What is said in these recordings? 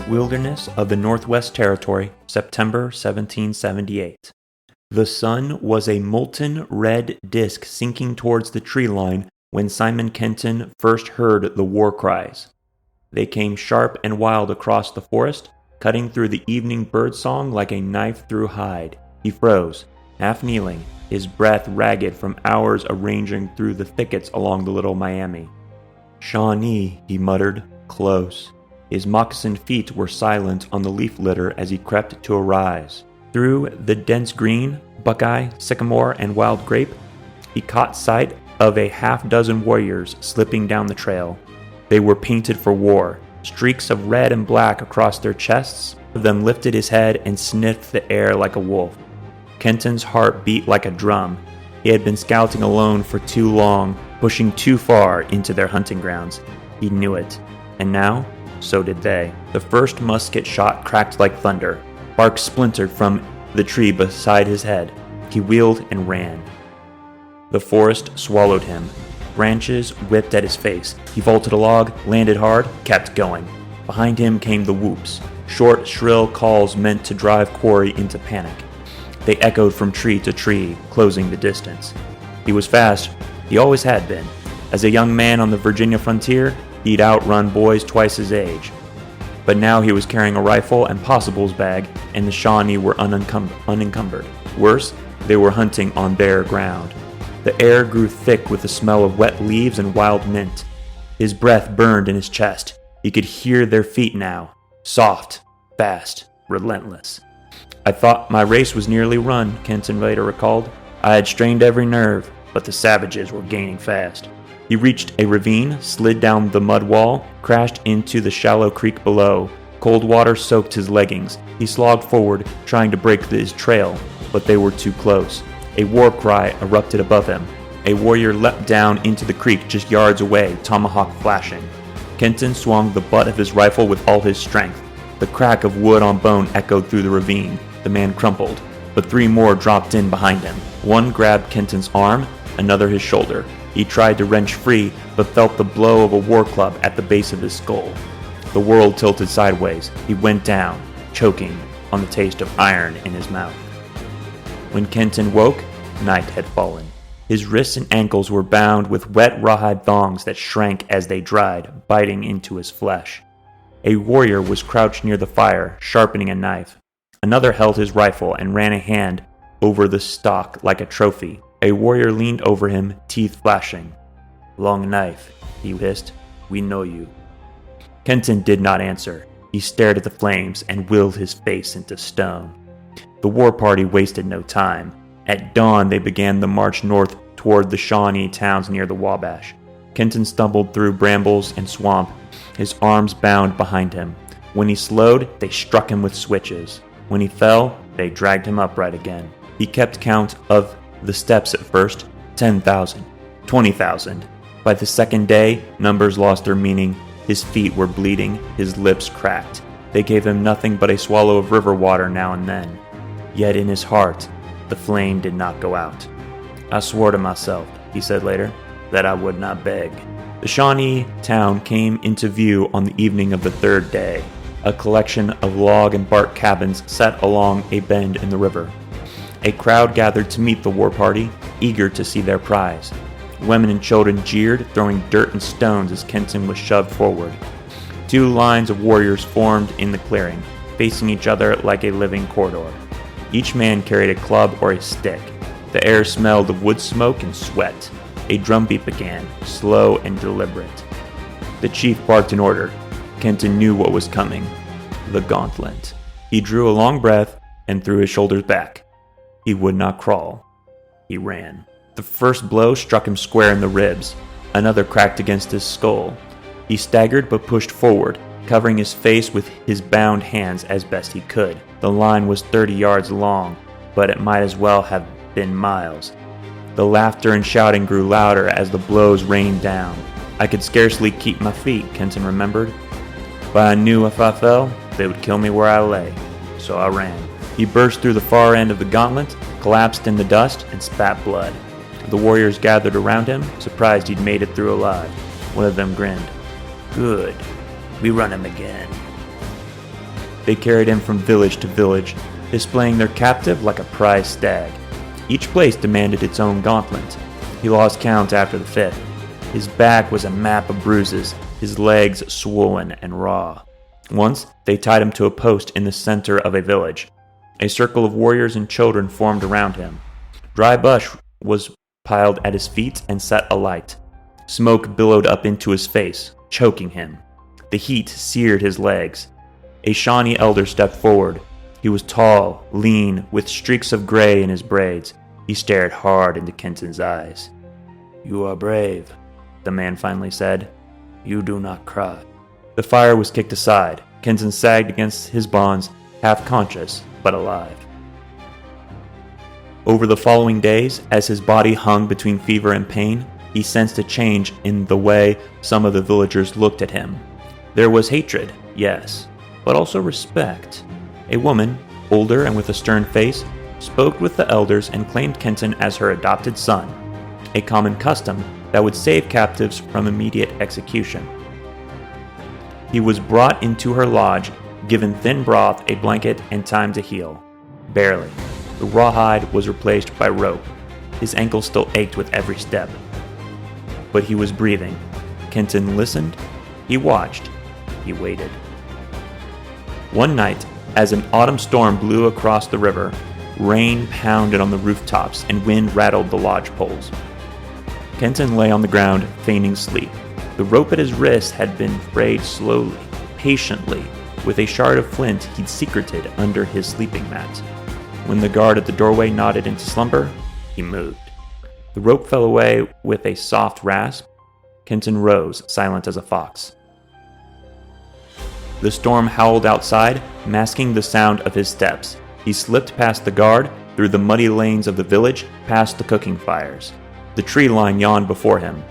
Wilderness of the Northwest Territory, September 1778. The sun was a molten red disk sinking towards the tree line when Simon Kenton first heard the war cries. They came sharp and wild across the forest, cutting through the evening birdsong like a knife through hide. He froze, half kneeling, his breath ragged from hours arranging through the thickets along the Little Miami. "Shawnee," he muttered, close. His moccasined feet were silent on the leaf litter as he crept to a rise. Through the dense green, buckeye, sycamore, and wild grape, he caught sight of a half-dozen warriors slipping down the trail. They were painted for war, streaks of red and black across their chests. One of them lifted his head and sniffed the air like a wolf. Kenton's heart beat like a drum. He had been scouting alone for too long, pushing too far into their hunting grounds. He knew it, and now, so did they. The first musket shot cracked like thunder. Bark splintered from the tree beside his head. He wheeled and ran. The forest swallowed him. Branches whipped at his face. He vaulted a log, landed hard, kept going. Behind him came the whoops, short, shrill calls meant to drive quarry into panic. They echoed from tree to tree, closing the distance. He was fast. He always had been. As a young man on the Virginia frontier, he'd outrun boys twice his age. But now he was carrying a rifle and possibles bag, and the Shawnee were unencumbered. Worse, they were hunting on bare ground. The air grew thick with the smell of wet leaves and wild mint. His breath burned in his chest. He could hear their feet now. Soft, fast, relentless. "I thought my race was nearly run," Kenton later recalled. "I had strained every nerve, but the savages were gaining fast." He reached a ravine, slid down the mud wall, crashed into the shallow creek below. Cold water soaked his leggings. He slogged forward, trying to break his trail, but they were too close. A war cry erupted above him. A warrior leapt down into the creek just yards away, tomahawk flashing. Kenton swung the butt of his rifle with all his strength. The crack of wood on bone echoed through the ravine. The man crumpled, but three more dropped in behind him. One grabbed Kenton's arm, another his shoulder. He tried to wrench free, but felt the blow of a war club at the base of his skull. The world tilted sideways. He went down, choking on the taste of iron in his mouth. When Kenton woke, night had fallen. His wrists and ankles were bound with wet rawhide thongs that shrank as they dried, biting into his flesh. A warrior was crouched near the fire, sharpening a knife. Another held his rifle and ran a hand over the stock like a trophy. A warrior leaned over him, teeth flashing. "Long knife," he hissed. "We know you." Kenton did not answer. He stared at the flames and willed his face into stone. The war party wasted no time. At dawn, they began the march north toward the Shawnee towns near the Wabash. Kenton stumbled through brambles and swamp, his arms bound behind him. When he slowed, they struck him with switches. When he fell, they dragged him upright again. He kept count of the steps at first, 10,000, 20,000. By the second day, numbers lost their meaning. His feet were bleeding, his lips cracked. They gave him nothing but a swallow of river water now and then. Yet in his heart, the flame did not go out. "I swore to myself," he said later, "that I would not beg." The Shawnee town came into view on the evening of the third day, a collection of log and bark cabins set along a bend in the river. A crowd gathered to meet the war party, eager to see their prize. Women and children jeered, throwing dirt and stones as Kenton was shoved forward. Two lines of warriors formed in the clearing, facing each other like a living corridor. Each man carried a club or a stick. The air smelled of wood smoke and sweat. A drumbeat began, slow and deliberate. The chief barked an order. Kenton knew what was coming. The gauntlet. He drew a long breath and threw his shoulders back. He would not crawl. He ran. The first blow struck him square in the ribs. Another cracked against his skull. He staggered but pushed forward, covering his face with his bound hands as best he could. The line was 30 yards long, but it might as well have been miles. The laughter and shouting grew louder as the blows rained down. "I could scarcely keep my feet," Kenton remembered. "But I knew if I fell, they would kill me where I lay. So I ran." He burst through the far end of the gauntlet, collapsed in the dust, and spat blood. The warriors gathered around him, surprised he'd made it through alive. One of them grinned. "Good. We run him again." They carried him from village to village, displaying their captive like a prize stag. Each place demanded its own gauntlet. He lost count after the fifth. His back was a map of bruises, his legs swollen and raw. Once, they tied him to a post in the center of a village. A circle of warriors and children formed around him. Dry bush was piled at his feet and set alight. Smoke billowed up into his face, choking him. The heat seared his legs. A Shawnee elder stepped forward. He was tall, lean, with streaks of gray in his braids. He stared hard into Kenton's eyes. "You are brave," the man finally said. "You do not cry." The fire was kicked aside. Kenton sagged against his bonds, half conscious, but alive. Over the following days, as his body hung between fever and pain, he sensed a change in the way some of the villagers looked at him. There was hatred, yes, but also respect. A woman, older and with a stern face, spoke with the elders and claimed Kenton as her adopted son, a common custom that would save captives from immediate execution. He was brought into her lodge, given thin broth, a blanket, and time to heal. Barely. The rawhide was replaced by rope. His ankles still ached with every step. But he was breathing. Kenton listened. He watched. He waited. One night, as an autumn storm blew across the river, rain pounded on the rooftops and wind rattled the lodge poles. Kenton lay on the ground, feigning sleep. The rope at his wrist had been frayed slowly, patiently, with a shard of flint he'd secreted under his sleeping mat. When the guard at the doorway nodded into slumber, he moved. The rope fell away with a soft rasp. Kenton rose, silent as a fox. The storm howled outside, masking the sound of his steps. He slipped past the guard, through the muddy lanes of the village, past the cooking fires. The tree line yawned before him,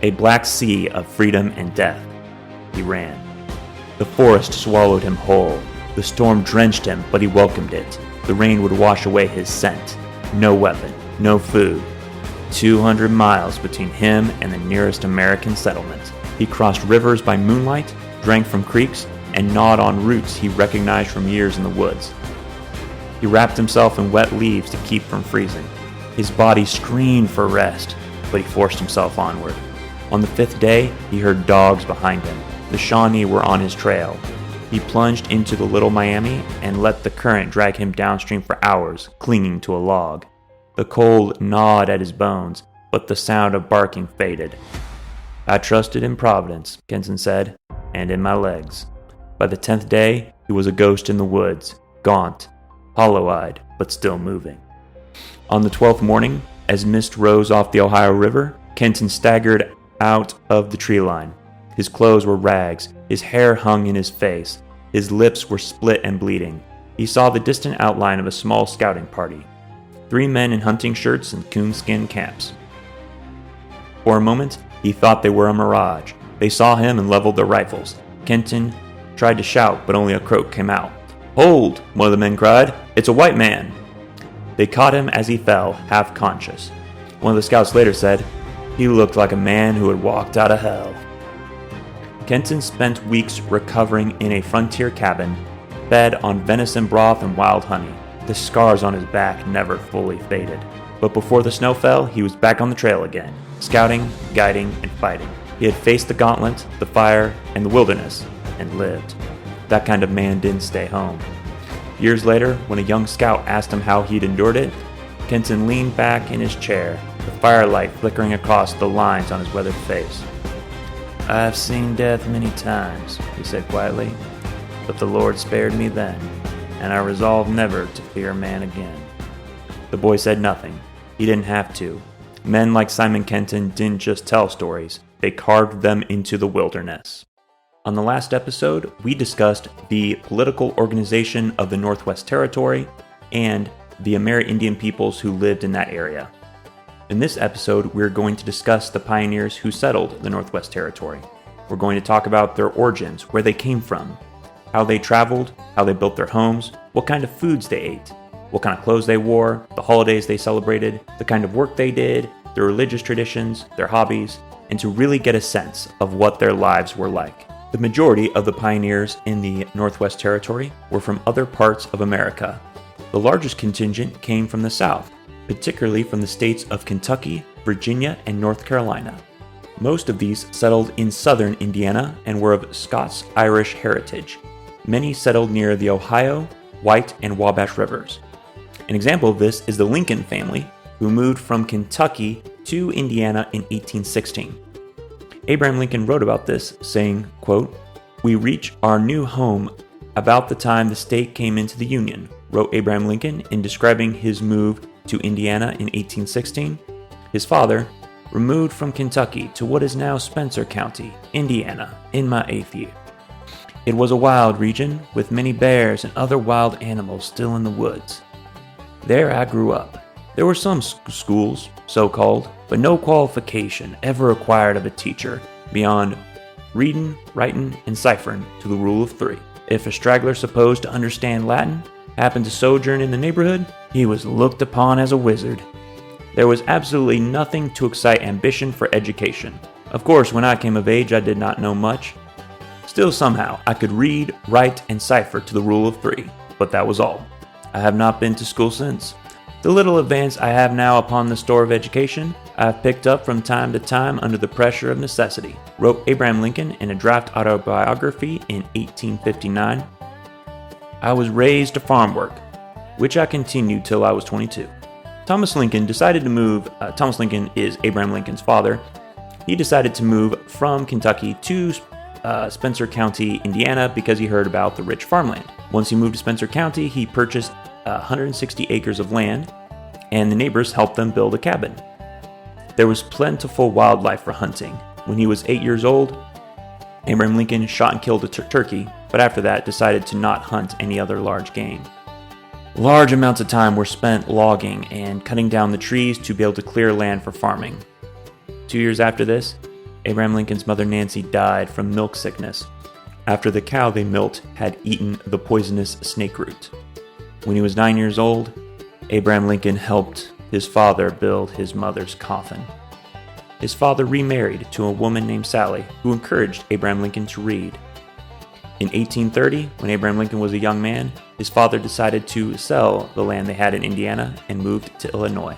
a black sea of freedom and death. He ran. The forest swallowed him whole. The storm drenched him, but he welcomed it. The rain would wash away his scent. No weapon, no food. 200 miles between him and the nearest American settlement. He crossed rivers by moonlight, drank from creeks, and gnawed on roots he recognized from years in the woods. He wrapped himself in wet leaves to keep from freezing. His body screamed for rest, but he forced himself onward. On the fifth day, he heard dogs behind him. The Shawnee were on his trail. He plunged into the Little Miami and let the current drag him downstream for hours, clinging to a log. The cold gnawed at his bones, but the sound of barking faded. "I trusted in Providence," Kenton said, "and in my legs." By the 10th day, he was a ghost in the woods, gaunt, hollow-eyed, but still moving. On the 12th morning, as mist rose off the Ohio River, Kenton staggered out of the tree line. His clothes were rags, his hair hung in his face, his lips were split and bleeding. He saw the distant outline of a small scouting party. 3 men in hunting shirts and coonskin caps. For a moment, he thought they were a mirage. They saw him and leveled their rifles. Kenton tried to shout, but only a croak came out. "Hold!" one of the men cried. "It's a white man!" They caught him as he fell, half conscious. One of the scouts later said, "He looked like a man who had walked out of hell." Kenton spent weeks recovering in a frontier cabin, fed on venison broth and wild honey. The scars on his back never fully faded. But before the snow fell, he was back on the trail again, scouting, guiding, and fighting. He had faced the gauntlet, the fire, and the wilderness, and lived. That kind of man didn't stay home. Years later, when a young scout asked him how he'd endured it, Kenton leaned back in his chair, the firelight flickering across the lines on his weathered face. "I've seen death many times," he said quietly, "but the Lord spared me then, and I resolved never to fear man again." The boy said nothing. He didn't have to. Men like Simon Kenton didn't just tell stories, they carved them into the wilderness. On the last episode, we discussed the political organization of the Northwest Territory and the Amerindian peoples who lived in that area. In this episode, we're going to discuss the pioneers who settled the Northwest Territory. We're going to talk about their origins, where they came from, how they traveled, how they built their homes, what kind of foods they ate, what kind of clothes they wore, the holidays they celebrated, the kind of work they did, their religious traditions, their hobbies, and to really get a sense of what their lives were like. The majority of the pioneers in the Northwest Territory were from other parts of America. The largest contingent came from the South, particularly from the states of Kentucky, Virginia, and North Carolina. Most of these settled in southern Indiana and were of Scots-Irish heritage. Many settled near the Ohio, White, and Wabash rivers. An example of this is the Lincoln family, who moved from Kentucky to Indiana in 1816. Abraham Lincoln wrote about this, saying, quote, "We reach our new home about the time the state came into the Union," wrote Abraham Lincoln in describing his move to Indiana in 1816. His father removed from Kentucky to what is now Spencer County, Indiana, in my 8th year. It was a wild region with many bears and other wild animals still in the woods. There I grew up. There were some schools, so-called, but no qualification ever acquired of a teacher beyond reading, writing, and ciphering to the rule of 3. If a straggler supposed to understand Latin happened to sojourn in the neighborhood, he was looked upon as a wizard. There was absolutely nothing to excite ambition for education. Of course, when I came of age, I did not know much. Still, somehow, I could read, write, and cipher to the rule of 3, but that was all. I have not been to school since. The little advance I have now upon the store of education, I have picked up from time to time under the pressure of necessity, wrote Abraham Lincoln in a draft autobiography in 1859. I was raised to farm work, which I continued till I was 22. Thomas Lincoln decided to move. Thomas Lincoln is Abraham Lincoln's father. He decided to move from Kentucky to Spencer County, Indiana, because he heard about the rich farmland. Once he moved to Spencer County, he purchased 160 acres of land, and the neighbors helped them build a cabin. There was plentiful wildlife for hunting. When he was 8 years old, Abraham Lincoln shot and killed a turkey, but after that decided to not hunt any other large game. Large amounts of time were spent logging and cutting down the trees to be able to clear land for farming. 2 years after this, Abraham Lincoln's mother Nancy died from milk sickness after the cow they milked had eaten the poisonous snake root. When he was 9 years old, Abraham Lincoln helped his father build his mother's coffin. His father remarried to a woman named Sally, who encouraged Abraham Lincoln to read. In 1830, when Abraham Lincoln was a young man, his father decided to sell the land they had in Indiana and moved to Illinois.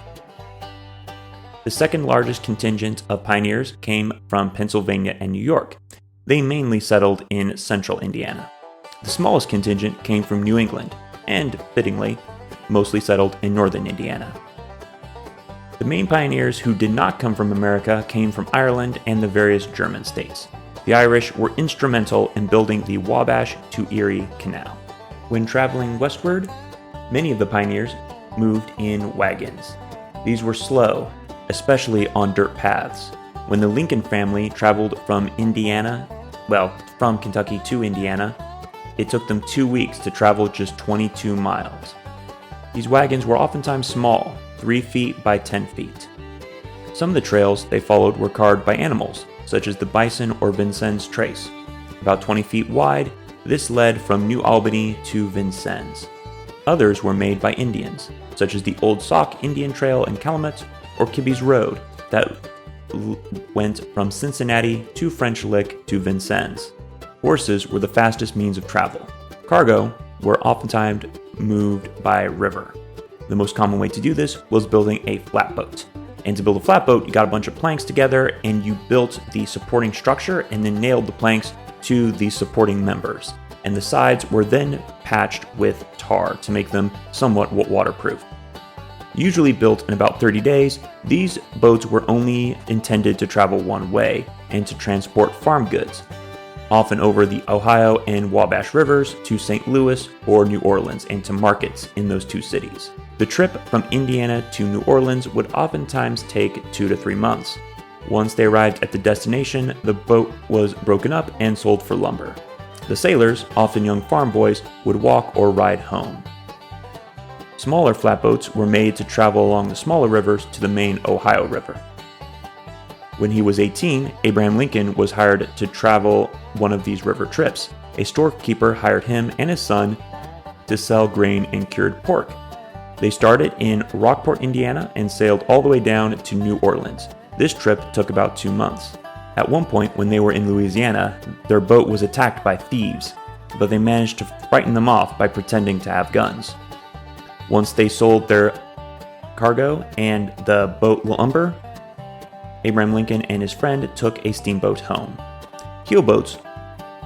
The second largest contingent of pioneers came from Pennsylvania and New York. They mainly settled in central Indiana. The smallest contingent came from New England, and, fittingly, mostly settled in northern Indiana. The main pioneers who did not come from America came from Ireland and the various German states. The Irish were instrumental in building the Wabash to Erie Canal. When traveling westward, many of the pioneers moved in wagons. These were slow, especially on dirt paths. When the Lincoln family traveled from Kentucky to Indiana, it took them 2 weeks to travel just 22 miles. These wagons were oftentimes small, 3 feet by 10 feet. Some of the trails they followed were carved by animals, such as the bison or Vincennes trace. About 20 feet wide, this led from New Albany to Vincennes. Others were made by Indians, such as the Old Sauk Indian Trail in Calumet or Kibbe's Road that went from Cincinnati to French Lick to Vincennes. Horses were the fastest means of travel. Cargo were oftentimes moved by river. The most common way to do this was building a flatboat. And to build a flatboat, you got a bunch of planks together and you built the supporting structure and then nailed the planks to the supporting members. And the sides were then patched with tar to make them somewhat waterproof. Usually built in about 30 days, these boats were only intended to travel one way and to transport farm goods, often over the Ohio and Wabash rivers to St. Louis or New Orleans and to markets in those two cities. The trip from Indiana to New Orleans would oftentimes take 2 to 3 months. Once they arrived at the destination, the boat was broken up and sold for lumber. The sailors, often young farm boys, would walk or ride home. Smaller flatboats were made to travel along the smaller rivers to the main Ohio River. When he was 18, Abraham Lincoln was hired to travel one of these river trips. A storekeeper hired him and his son to sell grain and cured pork. They started in Rockport, Indiana, and sailed all the way down to New Orleans. This trip took about 2 months. At one point, when they were in Louisiana, their boat was attacked by thieves, but they managed to frighten them off by pretending to have guns. Once they sold their cargo and the boat lumber, Abraham Lincoln and his friend took a steamboat home. Keelboats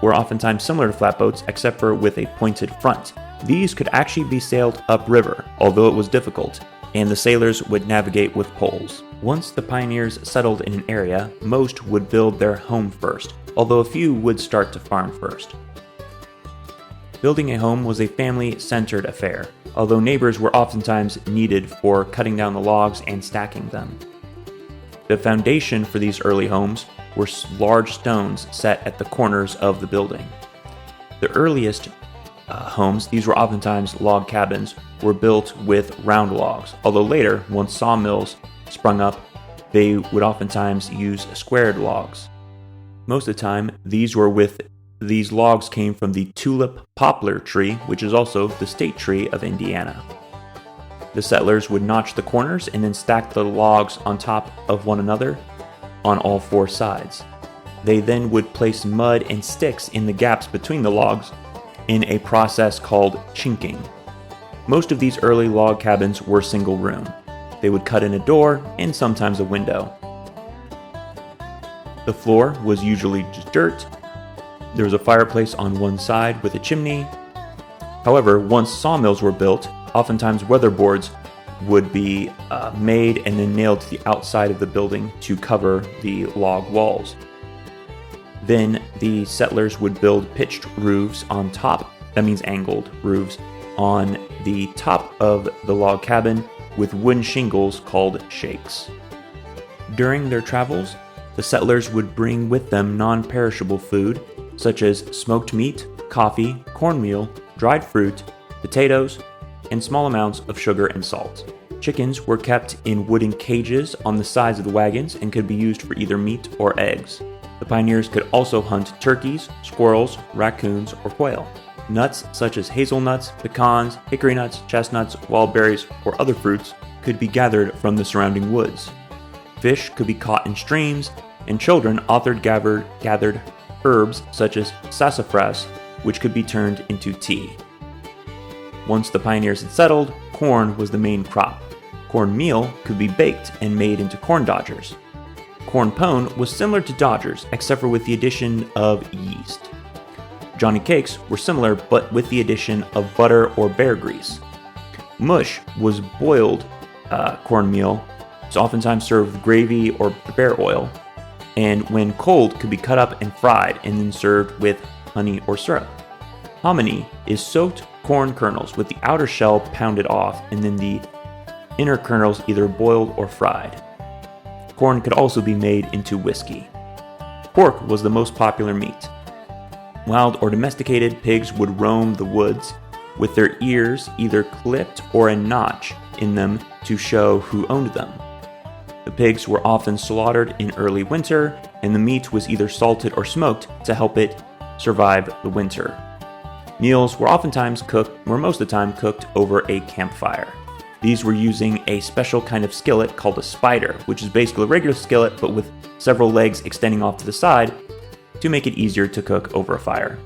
were oftentimes similar to flatboats, except for with a pointed front. These could actually be sailed upriver, although it was difficult, and the sailors would navigate with poles. Once the pioneers settled in an area, most would build their home first, although a few would start to farm first. Building a home was a family-centered affair, although neighbors were oftentimes needed for cutting down the logs and stacking them. The foundation for these early homes were large stones set at the corners of the building. The earliest homes, these were oftentimes log cabins, were built with round logs, although later, once sawmills sprung up, they would oftentimes use squared logs. Most of the time, these logs came from the tulip poplar tree, which is also the state tree of Indiana. The settlers would notch the corners and then stack the logs on top of one another on all four sides. They then would place mud and sticks in the gaps between the logs in a process called chinking. Most of these early log cabins were single room. They would cut in a door and sometimes a window. The floor was usually just dirt. There was a fireplace on one side with a chimney. However, once sawmills were built, oftentimes weatherboards would be made and then nailed to the outside of the building to cover the log walls. Then the settlers would build pitched roofs on top, that means angled roofs, on the top of the log cabin with wooden shingles called shakes. During their travels, the settlers would bring with them non-perishable food such as smoked meat, coffee, cornmeal, dried fruit, potatoes, and small amounts of sugar and salt. Chickens were kept in wooden cages on the sides of the wagons and could be used for either meat or eggs. The pioneers could also hunt turkeys, squirrels, raccoons, or quail. Nuts such as hazelnuts, pecans, hickory nuts, chestnuts, wild berries, or other fruits could be gathered from the surrounding woods. Fish could be caught in streams, and children gathered herbs such as sassafras, which could be turned into tea. Once the pioneers had settled, corn was the main crop. Cornmeal could be baked and made into corn dodgers. Corn pone was similar to dodgers, except for with the addition of yeast. Johnny cakes were similar, but with the addition of butter or bear grease. Mush was boiled cornmeal. It's oftentimes served with gravy or bear oil, and when cold could be cut up and fried and then served with honey or syrup. Hominy is soaked corn kernels with the outer shell pounded off and then the inner kernels either boiled or fried. Corn could also be made into whiskey. Pork was the most popular meat. Wild or domesticated pigs would roam the woods with their ears either clipped or a notch in them to show who owned them. The pigs were often slaughtered in early winter, and the meat was either salted or smoked to help it survive the winter. Meals were most of the time cooked over a campfire. These were using a special kind of skillet called a spider, which is basically a regular skillet but with several legs extending off to the side to make it easier to cook over a fire.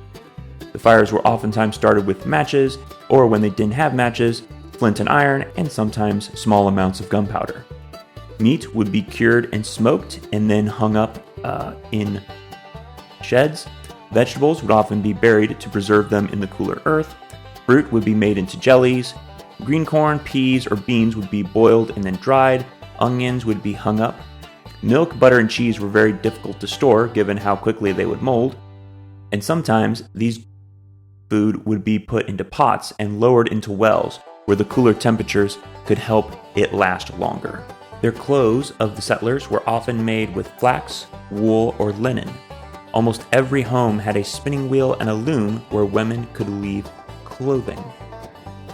The fires were oftentimes started with matches, or when they didn't have matches, flint and iron, and sometimes small amounts of gunpowder. Meat would be cured and smoked and then hung up in sheds. Vegetables would often be buried to preserve them in the cooler earth. Fruit would be made into jellies. Green corn, peas, or beans would be boiled and then dried. Onions would be hung up. Milk, butter, and cheese were very difficult to store given how quickly they would mold. And sometimes these food would be put into pots and lowered into wells where the cooler temperatures could help it last longer. Their clothes of the settlers were often made with flax, wool, or linen. Almost every home had a spinning wheel and a loom where women could weave clothing.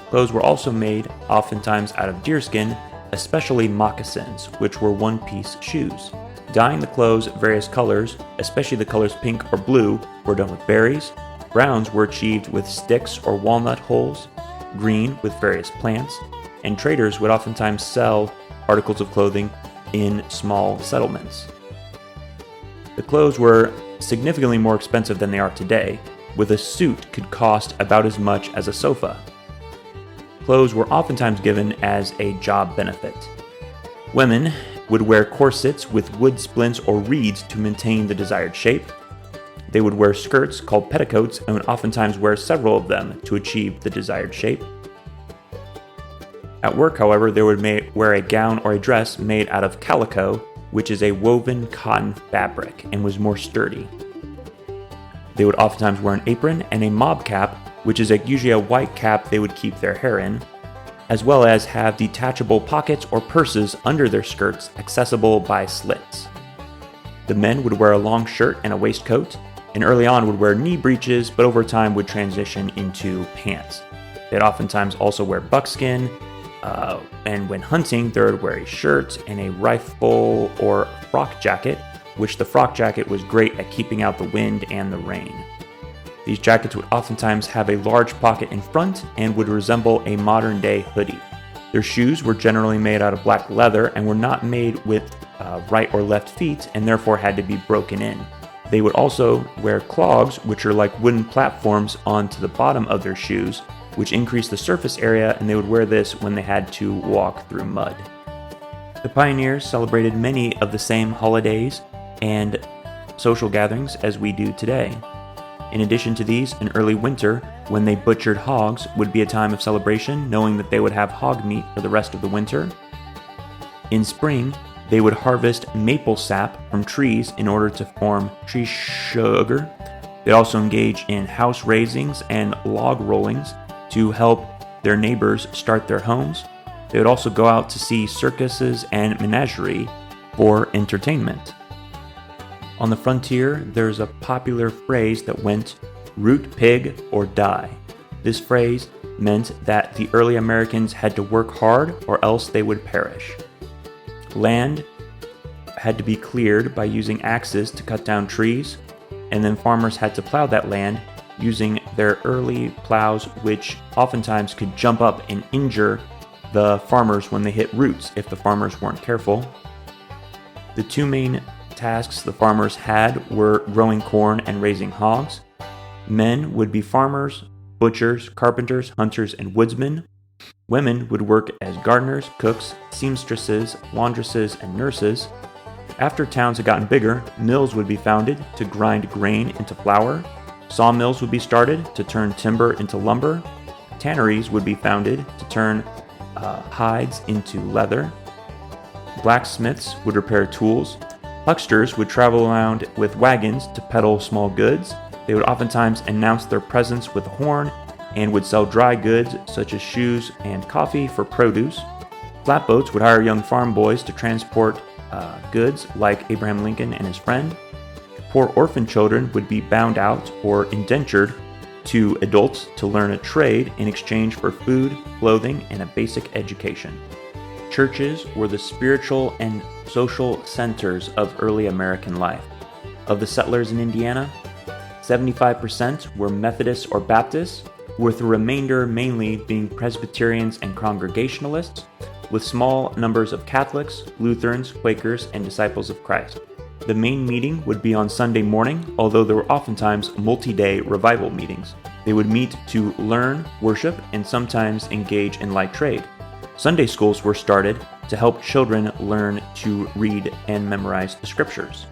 Clothes were also made oftentimes out of deerskin, especially moccasins, which were one-piece shoes. Dyeing the clothes various colors, especially the colors pink or blue, were done with berries. Browns were achieved with sticks or walnut holes, green with various plants, and traders would oftentimes sell articles of clothing in small settlements. The clothes were significantly more expensive than they are today, with a suit could cost about as much as a sofa. Clothes were oftentimes given as a job benefit. Women would wear corsets with wood splints or reeds to maintain the desired shape. They would wear skirts called petticoats and would oftentimes wear several of them to achieve the desired shape. At work, however, they would wear a gown or a dress made out of calico, which is a woven cotton fabric and was more sturdy. They would oftentimes wear an apron and a mob cap, which is usually a white cap they would keep their hair in, as well as have detachable pockets or purses under their skirts accessible by slits. The men would wear a long shirt and a waistcoat, and early on would wear knee breeches, but over time would transition into pants. They'd oftentimes also wear buckskin, and when hunting, they would wear a shirt and a rifle or frock jacket, which the frock jacket was great at keeping out the wind and the rain. These jackets would oftentimes have a large pocket in front and would resemble a modern-day hoodie. Their shoes were generally made out of black leather and were not made with right or left feet and therefore had to be broken in. They would also wear clogs, which are like wooden platforms onto the bottom of their shoes, which increased the surface area, and they would wear this when they had to walk through mud. The pioneers celebrated many of the same holidays and social gatherings as we do today. In addition to these, in early winter, when they butchered hogs, would be a time of celebration, knowing that they would have hog meat for the rest of the winter. In spring, they would harvest maple sap from trees in order to form tree sugar. They also engage in house raisings and log rollings to help their neighbors start their homes. They would also go out to see circuses and menagerie for entertainment. On the frontier, there's a popular phrase that went, "root pig or die." This phrase meant that the early Americans had to work hard or else they would perish. Land had to be cleared by using axes to cut down trees, and then farmers had to plow that land using their early plows, which oftentimes could jump up and injure the farmers when they hit roots if the farmers weren't careful. The two main tasks the farmers had were growing corn and raising hogs. Men would be farmers, butchers, carpenters, hunters, and woodsmen. Women would work as gardeners, cooks, seamstresses, laundresses, and nurses. After towns had gotten bigger, mills would be founded to grind grain into flour. Sawmills would be started to turn timber into lumber. Tanneries would be founded to turn hides into leather. Blacksmiths would repair tools. Hucksters would travel around with wagons to peddle small goods. They would oftentimes announce their presence with a horn and would sell dry goods such as shoes and coffee for produce. Flatboats would hire young farm boys to transport goods like Abraham Lincoln and his friend. Poor orphan children would be bound out or indentured to adults to learn a trade in exchange for food, clothing, and a basic education. Churches were the spiritual and social centers of early American life. Of the settlers in Indiana, 75% were Methodists or Baptists, with the remainder mainly being Presbyterians and Congregationalists, with small numbers of Catholics, Lutherans, Quakers, and Disciples of Christ. The main meeting would be on Sunday morning, although there were oftentimes multi-day revival meetings. They would meet to learn, worship, and sometimes engage in light trade. Sunday schools were started to help children learn to read and memorize the scriptures.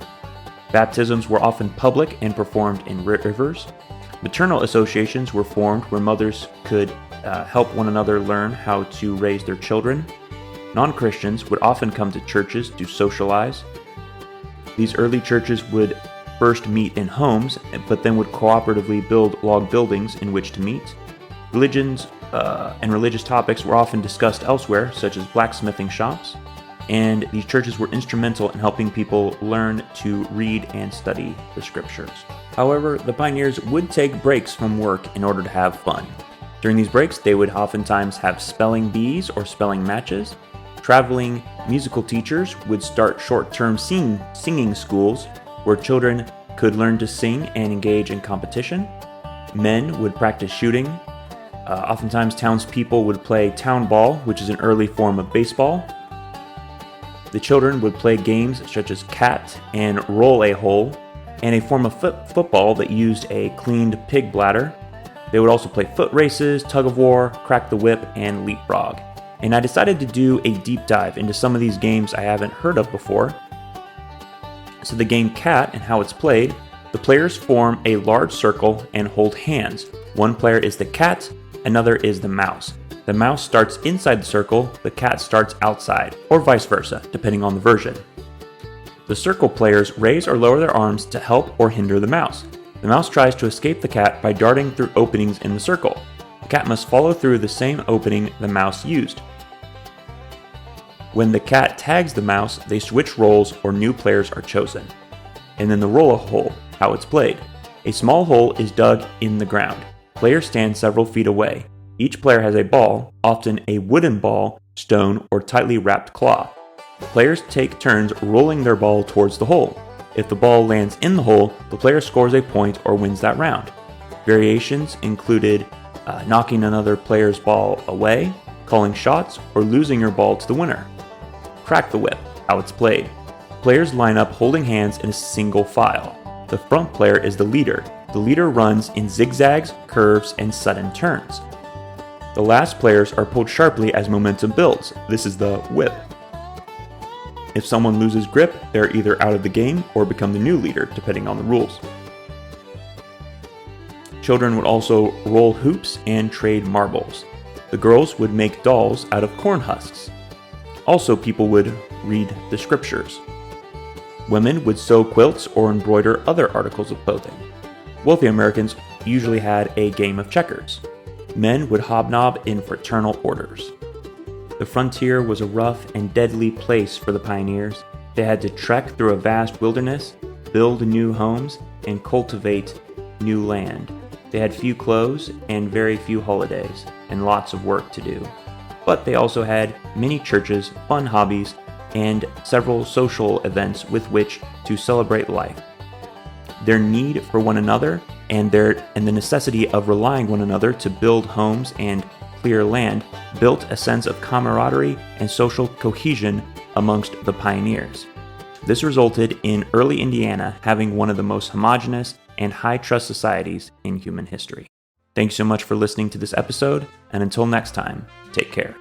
Baptisms were often public and performed in rivers. Maternal associations were formed where mothers could help one another learn how to raise their children. Non-Christians would often come to churches to socialize. These early churches would first meet in homes, but then would cooperatively build log buildings in which to meet. Religions and religious topics were often discussed elsewhere, such as blacksmithing shops, and these churches were instrumental in helping people learn to read and study the scriptures. However, the pioneers would take breaks from work in order to have fun. During these breaks, they would oftentimes have spelling bees or spelling matches. Traveling musical teachers would start short-term singing schools where children could learn to sing and engage in competition. Men would practice shooting. Oftentimes, townspeople would play town ball, which is an early form of baseball. The children would play games such as cat and roll a hole, and a form of football that used a cleaned pig bladder. They would also play foot races, tug of war, crack the whip, and leapfrog. And I decided to do a deep dive into some of these games I haven't heard of before. So the game cat and how it's played, the players form a large circle and hold hands. One player is the cat, another is the mouse. The mouse starts inside the circle, the cat starts outside, or vice versa, depending on the version. The circle players raise or lower their arms to help or hinder the mouse. The mouse tries to escape the cat by darting through openings in the circle. The cat must follow through the same opening the mouse used. When the cat tags the mouse, they switch roles or new players are chosen. And then the roll a hole, how it's played. A small hole is dug in the ground. Players stand several feet away. Each player has a ball, often a wooden ball, stone, or tightly wrapped cloth. Players take turns rolling their ball towards the hole. If the ball lands in the hole, the player scores a point or wins that round. Variations included knocking another player's ball away, calling shots, or losing your ball to the winner. Crack the whip, how it's played. Players line up holding hands in a single file. The front player is the leader. The leader runs in zigzags, curves, and sudden turns. The last players are pulled sharply as momentum builds. This is the whip. If someone loses grip, they're either out of the game or become the new leader, depending on the rules. Children would also roll hoops and trade marbles. The girls would make dolls out of corn husks. Also, people would read the scriptures. Women would sew quilts or embroider other articles of clothing. Wealthy Americans usually had a game of checkers. Men would hobnob in fraternal orders. The frontier was a rough and deadly place for the pioneers. They had to trek through a vast wilderness, build new homes, and cultivate new land. They had few clothes and very few holidays, and lots of work to do. But they also had many churches, fun hobbies, and several social events with which to celebrate life. Their need for one another and the necessity of relying on one another to build homes and clear land built a sense of camaraderie and social cohesion amongst the pioneers. This resulted in early Indiana having one of the most homogeneous and high-trust societies in human history. Thanks so much for listening to this episode, and until next time, take care.